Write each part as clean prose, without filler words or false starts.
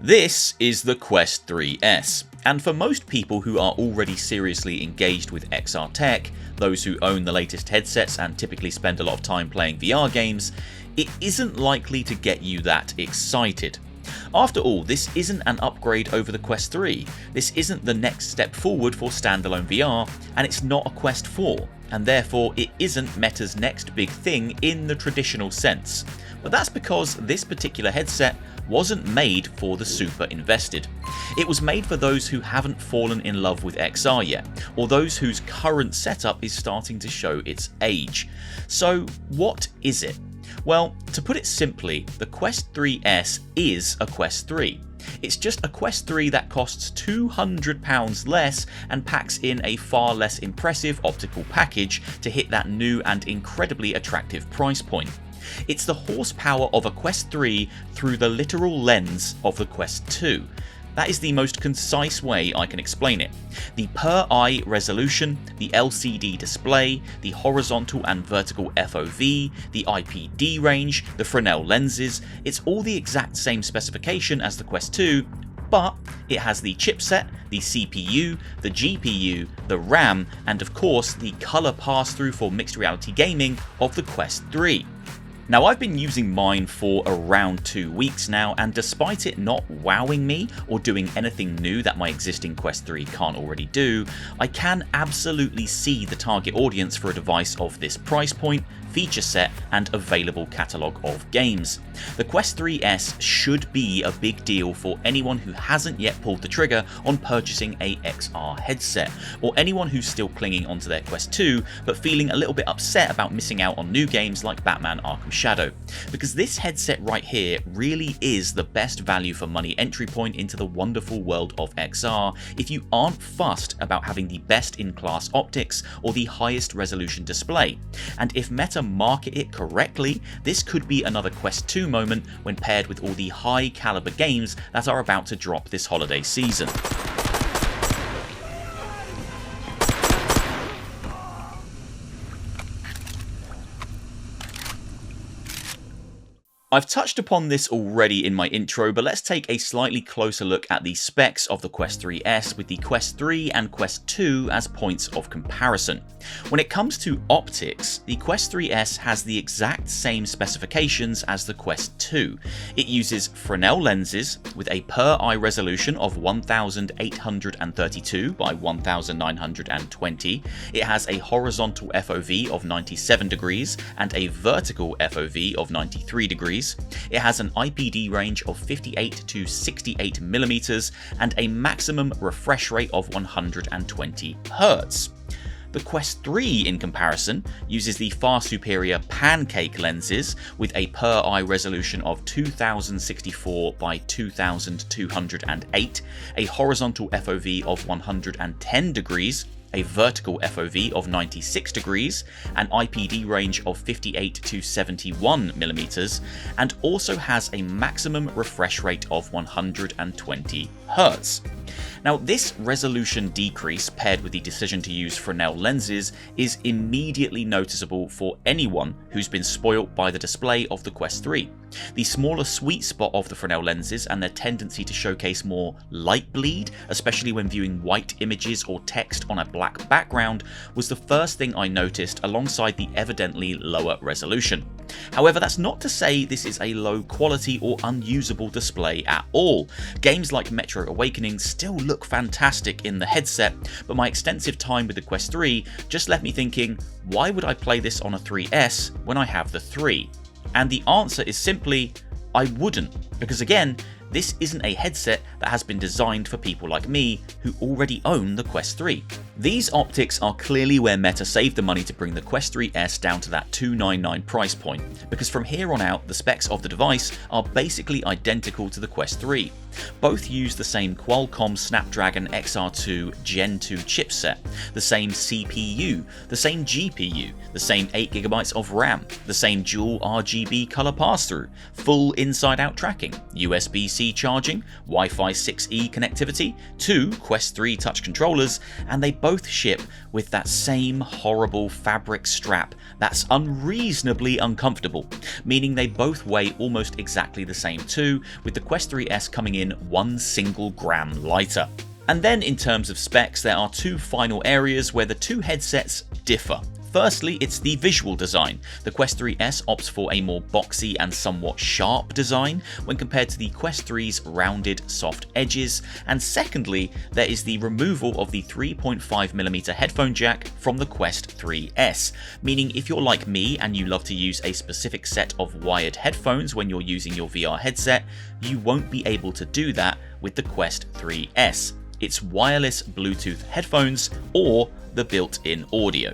This is the Quest 3S, and for most people who are already seriously engaged with XR tech, those who own the latest headsets and typically spend a lot of time playing VR games, it isn't likely to get you that excited. After all, this isn't an upgrade over the Quest 3, this isn't the next step forward for standalone VR, and it's not a Quest 4, and therefore it isn't Meta's next big thing in the traditional sense. But that's because this particular headset wasn't made for the super invested. It was made for those who haven't fallen in love with XR yet, or those whose current setup is starting to show its age. So what is it? Well, to put it simply, the Quest 3S is a Quest 3. It's just a Quest 3 that costs £200 less and packs in a far less impressive optical package to hit that new and incredibly attractive price point. It's the horsepower of a Quest 3 through the literal lens of the Quest 2. That is the most concise way I can explain it. The per eye resolution, the LCD display, the horizontal and vertical FOV, the IPD range, the Fresnel lenses, it's all the exact same specification as the Quest 2, but it has the chipset, the CPU, the GPU, the RAM, and of course the color pass-through for mixed reality gaming of the Quest 3. Now, I've been using mine for around 2 weeks now, and despite it not wowing me or doing anything new that my existing Quest 3 can't already do, I can absolutely see the target audience for a device of this price point, feature set, and available catalogue of games. The Quest 3S should be a big deal for anyone who hasn't yet pulled the trigger on purchasing a XR headset, or anyone who's still clinging onto their Quest 2 but feeling a little bit upset about missing out on new games like Batman Arkham Shadow. Because this headset right here really is the best value for money entry point into the wonderful world of XR if you aren't fussed about having the best in class optics or the highest resolution display. And if Meta market it correctly, this could be another Quest 2 moment when paired with all the high caliber games that are about to drop this holiday season. I've touched upon this already in my intro, but let's take a slightly closer look at the specs of the Quest 3S with the Quest 3 and Quest 2 as points of comparison. When it comes to optics, the Quest 3S has the exact same specifications as the Quest 2. It uses Fresnel lenses with a per eye resolution of 1832 by 1920. It has a horizontal FOV of 97 degrees and a vertical FOV of 93 degrees. It has an IPD range of 58 to 68 millimeters and a maximum refresh rate of 120 Hz. The Quest 3, in comparison, uses the far superior pancake lenses with a per eye resolution of 2064 by 2208, a horizontal FOV of 110 degrees, a vertical FOV of 96 degrees, an IPD range of 58 to 71 millimeters, and also has a maximum refresh rate of 120 Hz. Now, this resolution decrease paired with the decision to use Fresnel lenses is immediately noticeable for anyone who's been spoilt by the display of the Quest 3. The smaller sweet spot of the Fresnel lenses and their tendency to showcase more light bleed, especially when viewing white images or text on a black background, was the first thing I noticed alongside the evidently lower resolution. However, that's not to say this is a low quality or unusable display at all. Games like Metro Awakening still look fantastic in the headset, but my extensive time with the Quest 3 just left me thinking, why would I play this on a 3S when I have the 3? And the answer is simply, I wouldn't, because again, this isn't a headset that has been designed for people like me who already own the Quest 3. These optics are clearly where Meta saved the money to bring the Quest 3S down to that $299 price point, because from here on out the specs of the device are basically identical to the Quest 3. Both use the same Qualcomm Snapdragon XR2 Gen 2 chipset, the same CPU, the same GPU, the same 8GB of RAM, the same dual RGB color pass-through, full inside-out tracking, USB-C charging, Wi-Fi 6E connectivity, 2 Quest 3 touch controllers, and they both ship with that same horrible fabric strap that's unreasonably uncomfortable, meaning they both weigh almost exactly the same too, with the Quest 3S coming in in 1 single gram lighter. And then in terms of specs, there are 2 final areas where the 2 headsets differ. Firstly, it's the visual design. The Quest 3S opts for a more boxy and somewhat sharp design when compared to the Quest 3's rounded, soft edges. And secondly, there is the removal of the 3.5mm headphone jack from the Quest 3S, meaning if you're like me and you love to use a specific set of wired headphones when you're using your VR headset, you won't be able to do that with the Quest 3S. It's wireless Bluetooth headphones or the built-in audio.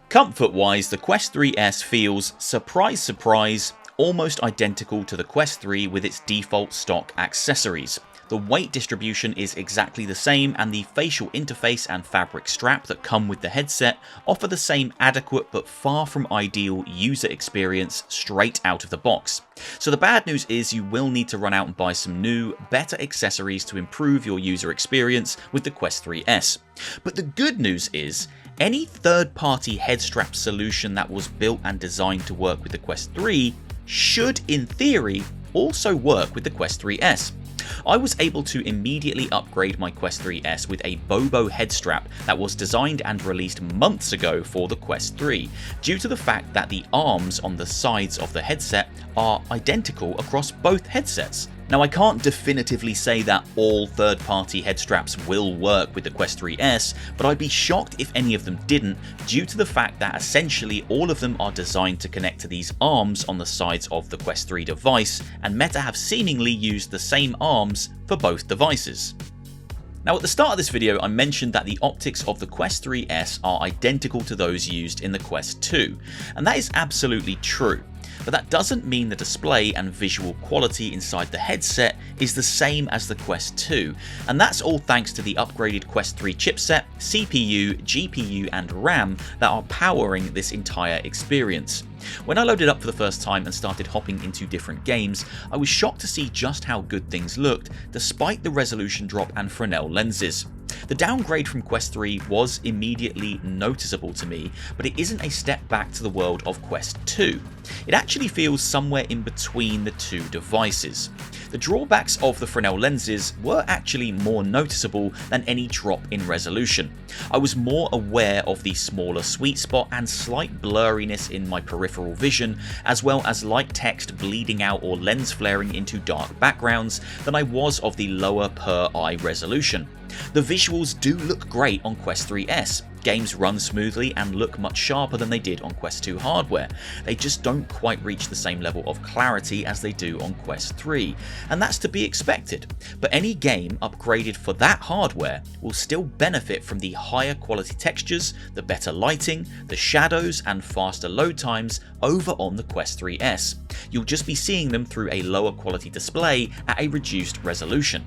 Comfort-wise, the Quest 3S feels, surprise surprise, almost identical to the Quest 3 with its default stock accessories. The weight distribution is exactly the same, and the facial interface and fabric strap that come with the headset offer the same adequate but far from ideal user experience straight out of the box. So the bad news is you will need to run out and buy some new, better accessories to improve your user experience with the Quest 3S. But the good news is, any third-party head strap solution that was built and designed to work with the Quest 3 should, in theory, also work with the Quest 3S. I was able to immediately upgrade my Quest 3S with a Bobo head strap that was designed and released months ago for the Quest 3, due to the fact that the arms on the sides of the headset are identical across both headsets. Now, I can't definitively say that all third-party head straps will work with the Quest 3S, but I'd be shocked if any of them didn't, due to the fact that essentially all of them are designed to connect to these arms on the sides of the Quest 3 device, and Meta have seemingly used the same arms for both devices. Now, at the start of this video, I mentioned that the optics of the Quest 3S are identical to those used in the Quest 2, and that is absolutely true. But that doesn't mean the display and visual quality inside the headset is the same as the Quest 2, and that's all thanks to the upgraded Quest 3 chipset, CPU, GPU and RAM that are powering this entire experience. When I loaded up for the first time and started hopping into different games, I was shocked to see just how good things looked despite the resolution drop and Fresnel lenses. The downgrade from Quest 3 was immediately noticeable to me, but it isn't a step back to the world of Quest 2. It actually feels somewhere in between the two devices. The drawbacks of the Fresnel lenses were actually more noticeable than any drop in resolution. I was more aware of the smaller sweet spot and slight blurriness in my peripheral vision, as well as light text bleeding out or lens flaring into dark backgrounds, than I was of the lower per eye resolution. The visuals do look great on Quest 3S. Games run smoothly and look much sharper than they did on Quest 2 hardware. They just don't quite reach the same level of clarity as they do on Quest 3, and that's to be expected. But any game upgraded for that hardware will still benefit from the higher quality textures, the better lighting, the shadows and faster load times over on the Quest 3S. You'll just be seeing them through a lower quality display at a reduced resolution.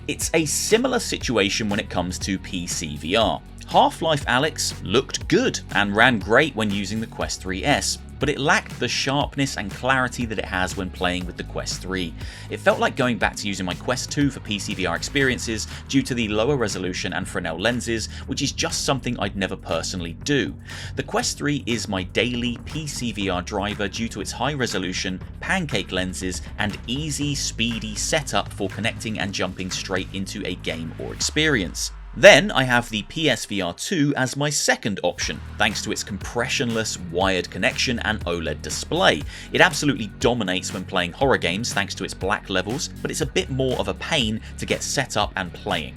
It's a similar situation when it comes to PCVR. Half-Life Alyx looked good and ran great when using the Quest 3S, but it lacked the sharpness and clarity that it has when playing with the Quest 3. It felt like going back to using my Quest 2 for PCVR experiences due to the lower resolution and Fresnel lenses, which is just something I'd never personally do. The Quest 3 is my daily PCVR driver due to its high resolution, pancake lenses, and easy, speedy setup for connecting and jumping straight into a game or experience. Then I have the PSVR 2 as my second option, thanks to its compressionless wired connection and OLED display. It absolutely dominates when playing horror games thanks to its black levels, but it's a bit more of a pain to get set up and playing.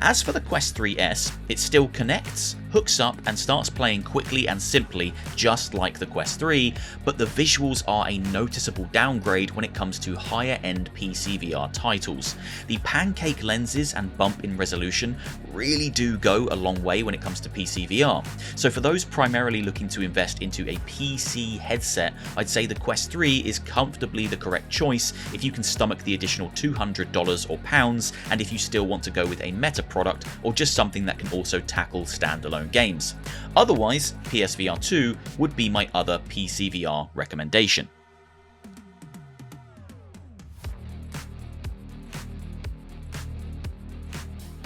As for the Quest 3S, it still connects, hooks up and starts playing quickly and simply just like the Quest 3, but the visuals are a noticeable downgrade when it comes to higher end PCVR titles. The pancake lenses and bump in resolution really do go a long way when it comes to PCVR, so for those primarily looking to invest into a PC headset, I'd say the Quest 3 is comfortably the correct choice if you can stomach the additional $200 or pounds, and if you still want to go with a Meta product or just something that can also tackle standalone games. Otherwise, PSVR 2 would be my other PCVR recommendation. . . 。 . 。 . . . . . . . . . . . . . . . . . . . . . . . . . . . . . . . . . . . . . . . . . . . . . . . . . . . . . . .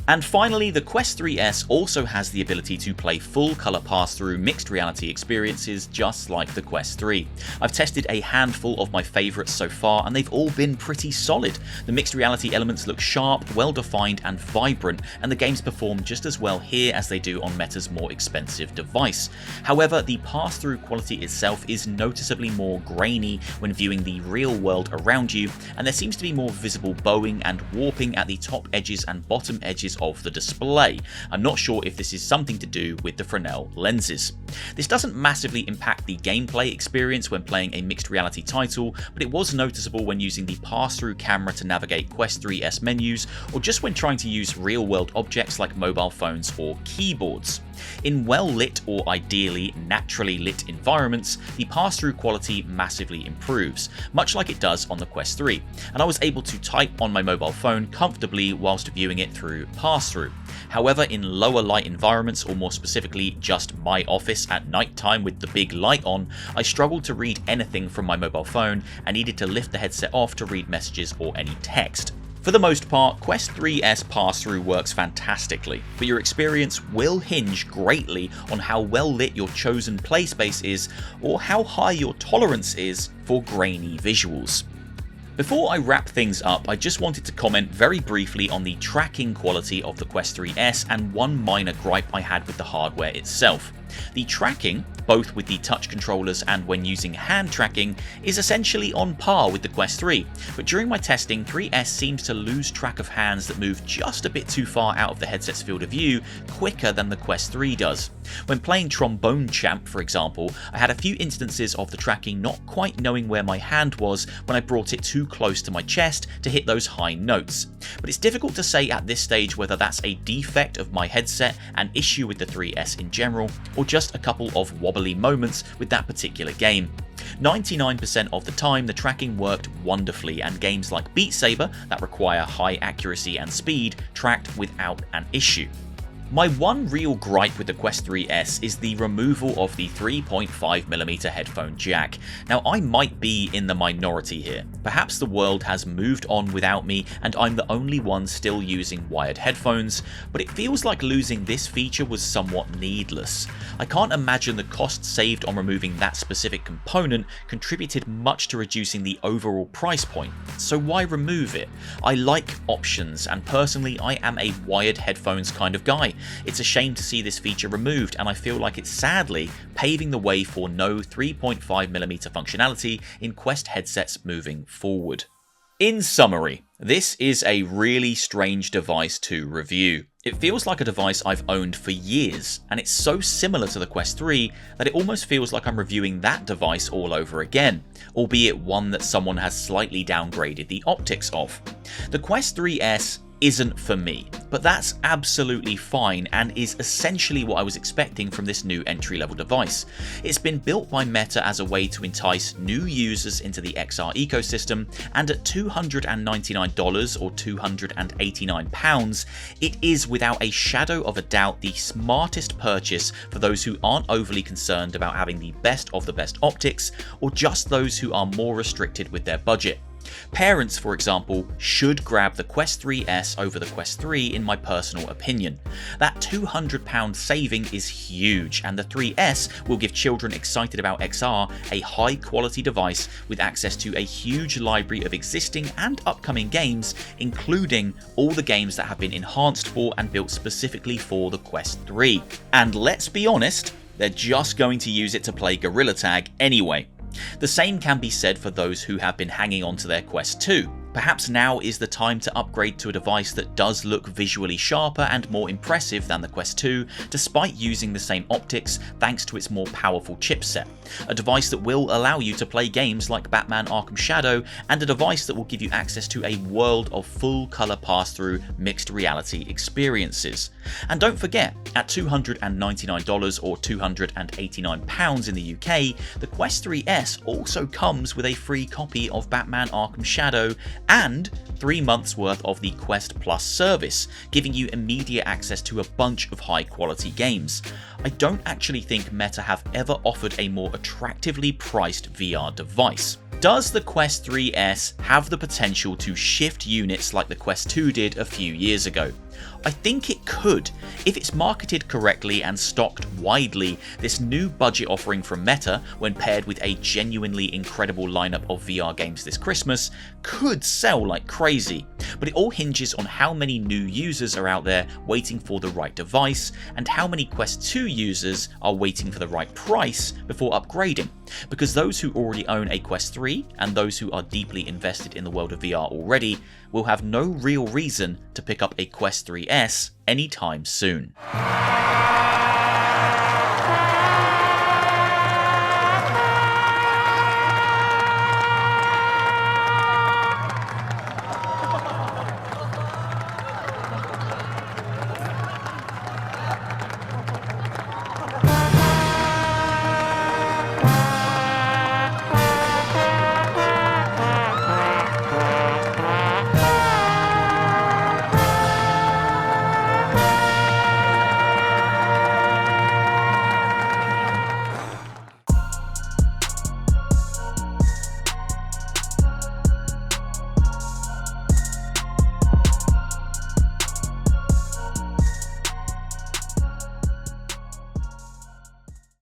And finally, the Quest 3S also has the ability to play full colour pass-through mixed reality experiences just like the Quest 3. I've tested a handful of my favourites so far and they've all been pretty solid. The mixed reality elements look sharp, well defined and vibrant, and the games perform just as well here as they do on Meta's more expensive device. However, the pass-through quality itself is noticeably more grainy when viewing the real world around you, and there seems to be more visible bowing and warping at the top edges and bottom edges of the display. I'm not sure if this is something to do with the Fresnel lenses. This doesn't massively impact the gameplay experience when playing a mixed reality title, but it was noticeable when using the pass-through camera to navigate Quest 3S menus, or just when trying to use real-world objects like mobile phones or keyboards. In well-lit or ideally naturally lit environments, the pass-through quality massively improves, much like it does on the Quest 3, and I was able to type on my mobile phone comfortably whilst viewing it through pass-through. However, in lower light environments, or more specifically just my office at night time with the big light on, I struggled to read anything from my mobile phone and needed to lift the headset off to read messages or any text. For the most part, Quest 3S pass-through works fantastically, but your experience will hinge greatly on how well lit your chosen play space is, or how high your tolerance is for grainy visuals. Before I wrap things up, I just wanted to comment very briefly on the tracking quality of the Quest 3S and one minor gripe I had with the hardware itself. The tracking, both with the touch controllers and when using hand tracking, is essentially on par with the Quest 3, but during my testing, 3S seems to lose track of hands that move just a bit too far out of the headset's field of view quicker than the Quest 3 does. When playing Trombone Champ, for example, I had a few instances of the tracking not quite knowing where my hand was when I brought it too close to my chest to hit those high notes. But it's difficult to say at this stage whether that's a defect of my headset, an issue with the 3S in general, or just a couple of wobbly moments with that particular game. 99% of the time the tracking worked wonderfully, and games like Beat Saber that require high accuracy and speed tracked without an issue. My one real gripe with the Quest 3S is the removal of the 3.5mm headphone jack. Now, I might be in the minority here. Perhaps the world has moved on without me and I'm the only one still using wired headphones, but it feels like losing this feature was somewhat needless. I can't imagine the cost saved on removing that specific component contributed much to reducing the overall price point, so why remove it? I like options, and personally I am a wired headphones kind of guy. It's a shame to see this feature removed, and I feel like it's sadly paving the way for no 3.5mm functionality in Quest headsets moving forward. In summary, this is a really strange device to review. It feels like a device I've owned for years, and it's so similar to the Quest 3 that it almost feels like I'm reviewing that device all over again, albeit one that someone has slightly downgraded the optics of. The Quest 3S isn't for me, but that's absolutely fine and is essentially what I was expecting from this new entry-level device. It's been built by Meta as a way to entice new users into the XR ecosystem, and at $299 or £289, it is without a shadow of a doubt the smartest purchase for those who aren't overly concerned about having the best of the best optics, or just those who are more restricted with their budget. Parents, for example, should grab the Quest 3S over the Quest 3 in my personal opinion. That £200 saving is huge, and the 3S will give children excited about XR a high quality device with access to a huge library of existing and upcoming games, including all the games that have been enhanced for and built specifically for the Quest 3. And let's be honest, they're just going to use it to play Gorilla Tag anyway. The same can be said for those who have been hanging on to their Quest 2. Perhaps now is the time to upgrade to a device that does look visually sharper and more impressive than the Quest 2, despite using the same optics thanks to its more powerful chipset. A device that will allow you to play games like Batman Arkham Shadow, and a device that will give you access to a world of full colour pass-through mixed reality experiences. And don't forget, at $299 or £289 in the UK, the Quest 3S also comes with a free copy of Batman Arkham Shadow and 3 months worth of the Quest Plus service, giving you immediate access to a bunch of high quality games. I don't actually think Meta have ever offered a more attractively priced VR device. Does the Quest 3S have the potential to shift units like the Quest 2 did a few years ago? I think it could. If it's marketed correctly and stocked widely, this new budget offering from Meta, when paired with a genuinely incredible lineup of VR games this Christmas, could sell like crazy. But it all hinges on how many new users are out there waiting for the right device, and how many Quest 2 users are waiting for the right price before upgrading. Because those who already own a Quest 3 and those who are deeply invested in the world of VR already will have no real reason to pick up a Quest 3S anytime soon.